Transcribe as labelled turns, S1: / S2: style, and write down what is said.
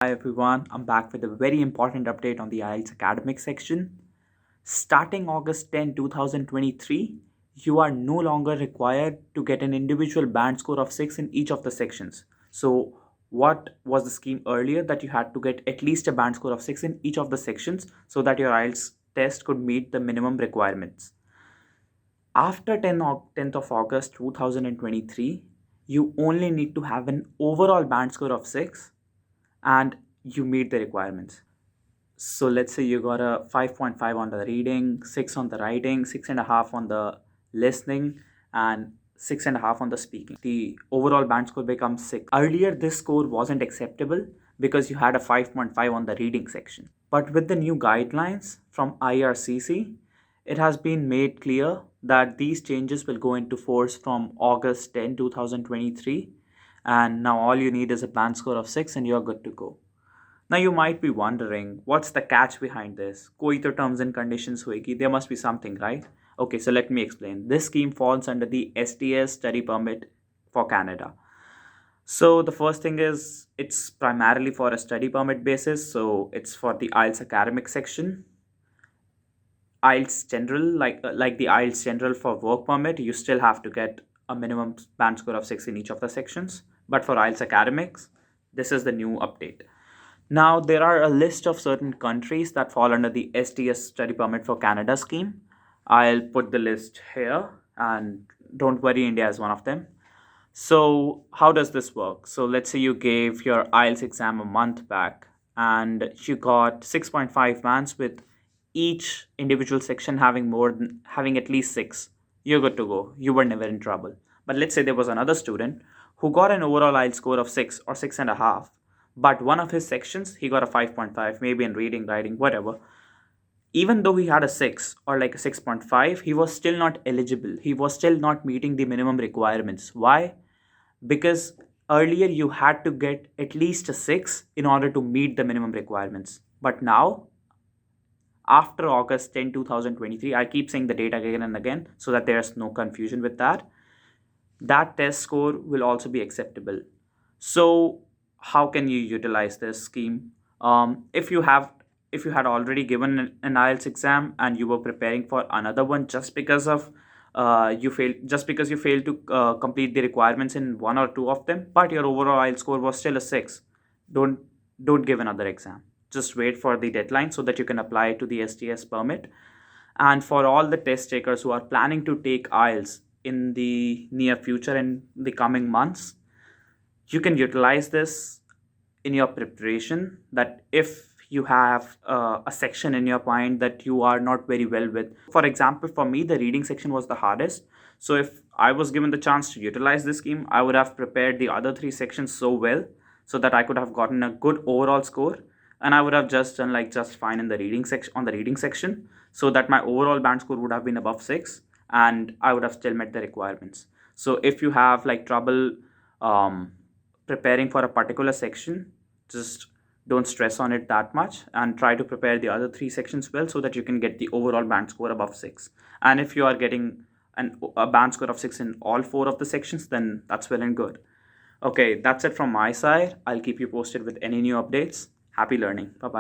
S1: Hi everyone, I'm back with a very important update on the IELTS academic section. Starting August 10, 2023, you are no longer required to get an individual band score of 6 in each of the sections. So, what was the scheme earlier that you had to get at least a band score of 6 in each of the sections so that your IELTS test could meet the minimum requirements? After 10th of August 2023, you only need to have an overall band score of 6 and you meet the requirements. So let's say you got a 5.5 on the reading, 6 on the writing, 6.5 on the listening, and 6.5 on the speaking. The overall band score becomes 6. Earlier, this score wasn't acceptable because you had a 5.5 on the reading section. But with the new guidelines from IRCC, it has been made clear that these changes will go into force from August 10, 2023. And now all you need is a band score of 6 and you're good to go. Now you might be wondering, what's the catch behind this? कोई तो terms and conditions होएगी. There must be something, right? Okay, so let me explain. This scheme falls under the STS study permit for Canada. So the first thing is it's primarily for a study permit basis. So it's for the IELTS academic section. IELTS general, like the IELTS general for work permit, you still have to get a minimum band score of 6 in each of the sections. But for IELTS academics, this is the new update. Now, there are a list of certain countries that fall under the STS study permit for Canada scheme. I'll put the list here, and don't worry, India is one of them. So, how does this work? So, let's say you gave your IELTS exam a month back and you got 6.5 bands with each individual section having at least 6. You're good to go. You were never in trouble. But let's say there was another student who got an overall IELTS score of 6 or 6.5, but one of his sections he got a 5.5, maybe in reading, writing, whatever. Even though he had a 6 or like a 6.5, he was still not eligible. He was still not meeting the minimum requirements. Why? Because earlier you had to get at least a 6 in order to meet the minimum requirements. But now, after August 10, 2023, I keep saying the date again and again so that there's no confusion with that test score will also be acceptable. So how can you utilize this scheme? If you had already given an IELTS exam and you were preparing for another one just because you failed to complete the requirements in one or two of them, but your overall IELTS score was still a 6, don't don't give another exam. Just wait for the deadline so that you can apply to the STS permit. And for all the test takers who are planning to take IELTS in the near future, in the coming months, you can utilize this in your preparation. That if you have a section in your mind that you are not very well with, for example, for me the reading section was the hardest. So if I was given the chance to utilize this scheme, I would have prepared the other three sections so well so that I could have gotten a good overall score, and I would have just done like just fine in the reading section, so that my overall band score would have been above 6 and I would have still met the requirements. So if you have like trouble preparing for a particular section, just don't stress on it that much and try to prepare the other three sections well so that you can get the overall band score above 6. And if you are getting a band score of 6 in all four of the sections, then that's well and good. Okay, that's it from my side. I'll keep you posted with any new updates. Happy learning. Bye bye.